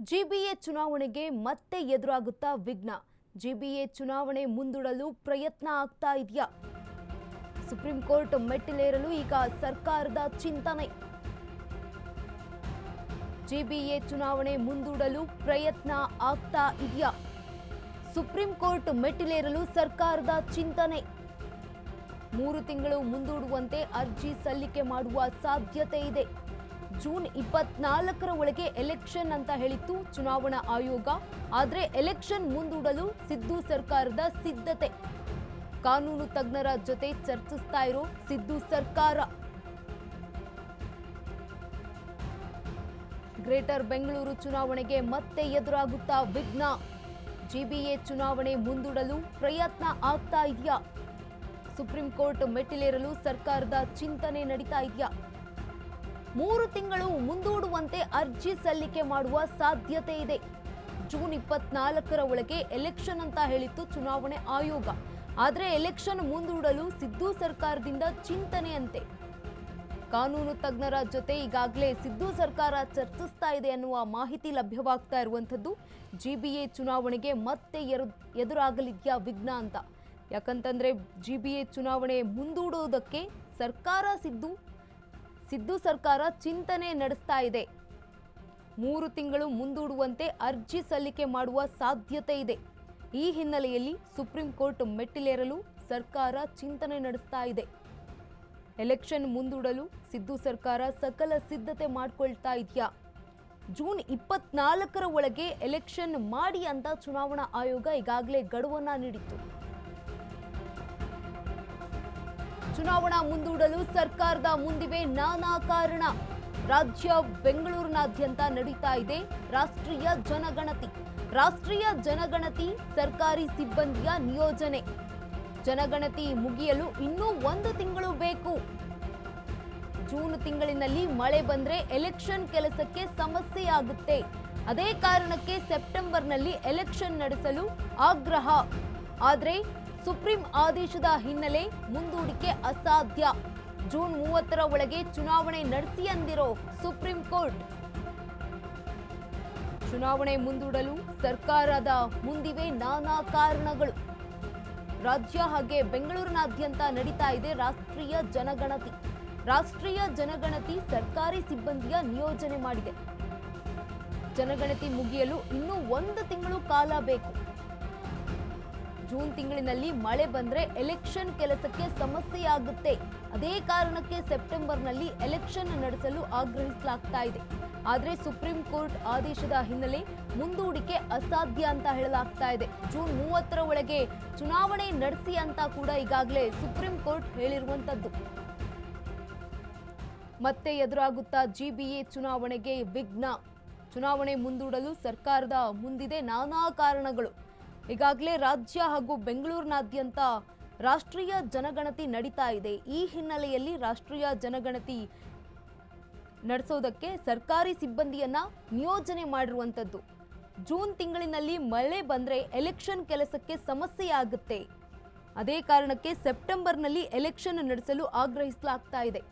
GBA ಚುನಾವಣೆಗೆ ಮತ್ತೆ ಎದುರಾಗುತ್ತಾ ವಿಘ್ನ. ಜಿಬಿಎ ಚುನಾವಣೆ ಮುಂದೂಡಲು ಪ್ರಯತ್ನ ಆಗ್ತಾ ಇದೆಯಾ? ಸುಪ್ರೀಂ ಕೋರ್ಟ್ ಮೆಟ್ಟಿಲೇರಲು ಈಗ ಸರ್ಕಾರದ ಚಿಂತನೆ. ಜಿಬಿಎ ಚುನಾವಣೆ ಮುಂದೂಡಲು ಪ್ರಯತ್ನ ಆಗ್ತಾ ಇದೆಯಾ? ಸುಪ್ರೀಂ ಕೋರ್ಟ್ ಮೆಟ್ಟಿಲೇರಲು ಸರ್ಕಾರದ ಚಿಂತನೆ. 3 ತಿಂಗಳು ಮುಂದೂಡುವಂತೆ ಅರ್ಜಿ ಸಲ್ಲಿಕೆ ಮಾಡುವ ಸಾಧ್ಯತೆ ಇದೆ. ಜೂನ್ 24ರ ಒಳಗೆ ಎಲೆಕ್ಷನ್ ಅಂತ ಹೇಳಿತ್ತು ಚುನಾವಣಾ ಆಯೋಗ. ಆದರೆ ಎಲೆಕ್ಷನ್ ಮುಂದೂಡಲು ಸಿದ್ದು ಸರ್ಕಾರದ ಸಿದ್ಧತೆ. ಕಾನೂನು ತಜ್ಞರ ಜೊತೆ ಚರ್ಚಿಸ್ತಾ ಇರೋ ಸಿದ್ದು ಸರ್ಕಾರ. ಗ್ರೇಟರ್ ಬೆಂಗಳೂರು ಚುನಾವಣೆಗೆ ಮತ್ತೆ ಎದುರಾಗುತ್ತಾ ವಿಘ್ನ. ಜಿಬಿಎ ಚುನಾವಣೆ ಮುಂದೂಡಲು ಪ್ರಯತ್ನ ಆಗ್ತಾ ಇದೆಯಾ? ಸುಪ್ರೀಂ ಕೋರ್ಟ್ ಮೆಟ್ಟಿಲೇರಲು ಸರ್ಕಾರದ ಚಿಂತನೆ ನಡೀತಾ ಇದೆಯಾ? 3 ತಿಂಗಳು ಮುಂದೂಡುವಂತೆ ಅರ್ಜಿ ಸಲ್ಲಿಕೆ ಮಾಡುವ ಸಾಧ್ಯತೆ ಇದೆ. ಜೂನ್ 24ರ ಒಳಗೆ ಎಲೆಕ್ಷನ್ ಅಂತ ಹೇಳಿತ್ತು ಚುನಾವಣೆ ಆಯೋಗ. ಆದರೆ ಎಲೆಕ್ಷನ್ ಮುಂದೂಡಲು ಸಿದ್ದು ಸರ್ಕಾರದಿಂದ ಚಿಂತನೆಯಂತೆ. ಕಾನೂನು ತಜ್ಞರ ಜೊತೆ ಈಗಾಗಲೇ ಸಿದ್ದು ಸರ್ಕಾರ ಚರ್ಚಿಸ್ತಾ ಇದೆ ಅನ್ನುವ ಮಾಹಿತಿ ಲಭ್ಯವಾಗ್ತಾ ಇರುವಂಥದ್ದು. ಜಿಬಿಎ ಚುನಾವಣೆಗೆ ಮತ್ತೆ ಎದುರಾಗಲಿದ್ಯಾ ವಿಘ್ನ ಅಂತ. ಯಾಕಂತಂದ್ರೆ ಜಿಬಿಎ ಚುನಾವಣೆ ಮುಂದೂಡುವುದಕ್ಕೆ ಸಿದ್ದು ಸರ್ಕಾರ ಚಿಂತನೆ ನಡೆಸ್ತಾ ಇದೆ. 3 ತಿಂಗಳು ಮುಂದೂಡುವಂತೆ ಅರ್ಜಿ ಸಲ್ಲಿಕೆ ಮಾಡುವ ಸಾಧ್ಯತೆ ಇದೆ. ಈ ಹಿನ್ನೆಲೆಯಲ್ಲಿ ಸುಪ್ರೀಂ ಕೋರ್ಟ್ ಮೆಟ್ಟಿಲೇರಲು ಸರ್ಕಾರ ಚಿಂತನೆ ನಡೆಸ್ತಾ ಇದೆ. ಎಲೆಕ್ಷನ್ ಮುಂದೂಡಲು ಸಿದ್ದು ಸರ್ಕಾರ ಸಕಲ ಸಿದ್ಧತೆ ಮಾಡಿಕೊಳ್ತಾ ಇದೆಯಾ? ಜೂನ್ 24ರ ಒಳಗೆ ಎಲೆಕ್ಷನ್ ಮಾಡಿ ಅಂತ ಚುನಾವಣಾ ಆಯೋಗ ಈಗಾಗಲೇ ಗಡುವನ್ನ ನೀಡಿತ್ತು. ಚುನಾವಣಾ ಮುಂದೂಡಲು ಸರ್ಕಾರದ ಮುಂದಿವೆ ನಾನಾ ಕಾರಣ. ರಾಜ್ಯ ಬೆಂಗಳೂರಿನಾದ್ಯಂತ ನಡೀತಾ ಇದೆ ರಾಷ್ಟ್ರೀಯ ಜನಗಣತಿ. ರಾಷ್ಟ್ರೀಯ ಜನಗಣತಿ ಸರ್ಕಾರಿ ಸಿಬ್ಬಂದಿಯ ನಿಯೋಜನೆ. ಜನಗಣತಿ ಮುಗಿಯಲು ಇನ್ನೂ 1 ತಿಂಗಳು ಬೇಕು. ಜೂನ್ ತಿಂಗಳಿನಲ್ಲಿ ಮಳೆ ಬಂದ್ರೆ ಎಲೆಕ್ಷನ್ ಕೆಲಸಕ್ಕೆ ಸಮಸ್ಯೆಯಾಗುತ್ತೆ. ಅದೇ ಕಾರಣಕ್ಕೆ ಸೆಪ್ಟೆಂಬರ್ನಲ್ಲಿ ಎಲೆಕ್ಷನ್ ನಡೆಸಲು ಆಗ್ರಹ. ಆದರೆ ಸುಪ್ರೀಂ ಆದೇಶದ ಹಿನ್ನೆಲೆ ಮುಂದೂಡಿಕೆ ಅಸಾಧ್ಯ. ಜೂನ್ 30ರ ಒಳಗೆ ಚುನಾವಣೆ ನಡೆಸಿ ಅಂದಿರೋ ಸುಪ್ರೀಂ ಕೋರ್ಟ್. ಚುನಾವಣೆ ಮುಂದೂಡಲು ಸರ್ಕಾರದ ಮುಂದಿವೆ ನಾನಾ ಕಾರಣಗಳು. ರಾಜ್ಯ ಹಾಗೆ ಬೆಂಗಳೂರಿನಾದ್ಯಂತ ನಡೀತಾ ಇದೆ ರಾಷ್ಟ್ರೀಯ ಜನಗಣತಿ. ರಾಷ್ಟ್ರೀಯ ಜನಗಣತಿ ಸರ್ಕಾರಿ ಸಿಬ್ಬಂದಿಯ ನಿಯೋಜನೆ ಮಾಡಿದೆ. ಜನಗಣತಿ ಮುಗಿಯಲು ಇನ್ನೂ 1 ತಿಂಗಳು ಕಾಲ ಬೇಕು. ಜೂನ್ ತಿಂಗಳಿನಲ್ಲಿ ಮಳೆ ಬಂದ್ರೆ ಎಲೆಕ್ಷನ್ ಕೆಲಸಕ್ಕೆ ಸಮಸ್ಯೆಯಾಗುತ್ತೆ. ಅದೇ ಕಾರಣಕ್ಕೆ ಸೆಪ್ಟೆಂಬರ್ನಲ್ಲಿ ಎಲೆಕ್ಷನ್ ನಡೆಸಲು ಆಗ್ರಹಿಸಲಾಗ್ತಾ ಇದೆ. ಆದರೆ ಸುಪ್ರೀಂ ಕೋರ್ಟ್ ಆದೇಶದ ಹಿನ್ನೆಲೆ ಮುಂದೂಡಿಕೆ ಅಸಾಧ್ಯ ಅಂತ ಹೇಳಲಾಗ್ತಾ ಇದೆ. ಜೂನ್ 30ರ ಒಳಗೆ ಚುನಾವಣೆ ನಡೆಸಿ ಅಂತ ಕೂಡ ಈಗಾಗಲೇ ಸುಪ್ರೀಂ ಕೋರ್ಟ್ ಹೇಳಿರುವಂತದ್ದು. ಮತ್ತೆ ಎದುರಾಗುತ್ತಾ ಜಿಬಿಎ ಚುನಾವಣೆಗೆ ವಿಘ್ನ. ಚುನಾವಣೆ ಮುಂದೂಡಲು ಸರ್ಕಾರದ ಮುಂದಿದೆ ನಾನಾ ಕಾರಣಗಳು. ಈಗಾಗಲೇ ರಾಜ್ಯ ಹಾಗೂ ಬೆಂಗಳೂರಿನಾದ್ಯಂತ ರಾಷ್ಟ್ರೀಯ ಜನಗಣತಿ ನಡೀತಾ ಇದೆ. ಈ ಹಿನ್ನೆಲೆಯಲ್ಲಿ ರಾಷ್ಟ್ರೀಯ ಜನಗಣತಿ ನಡೆಸೋದಕ್ಕೆ ಸರ್ಕಾರಿ ಸಿಬ್ಬಂದಿಯನ್ನ ನಿಯೋಜನೆ ಮಾಡಿರುವಂತದ್ದು. ಜೂನ್ ತಿಂಗಳಿನಲ್ಲಿ ಮಳೆ ಬಂದ್ರೆ ಎಲೆಕ್ಷನ್ ಕೆಲಸಕ್ಕೆ ಸಮಸ್ಯೆಯಾಗುತ್ತೆ. ಅದೇ ಕಾರಣಕ್ಕೆ ಸೆಪ್ಟೆಂಬರ್ನಲ್ಲಿ ಎಲೆಕ್ಷನ್ ನಡೆಸಲು ಆಗ್ರಹಿಸಲಾಗ್ತಾ ಇದೆ.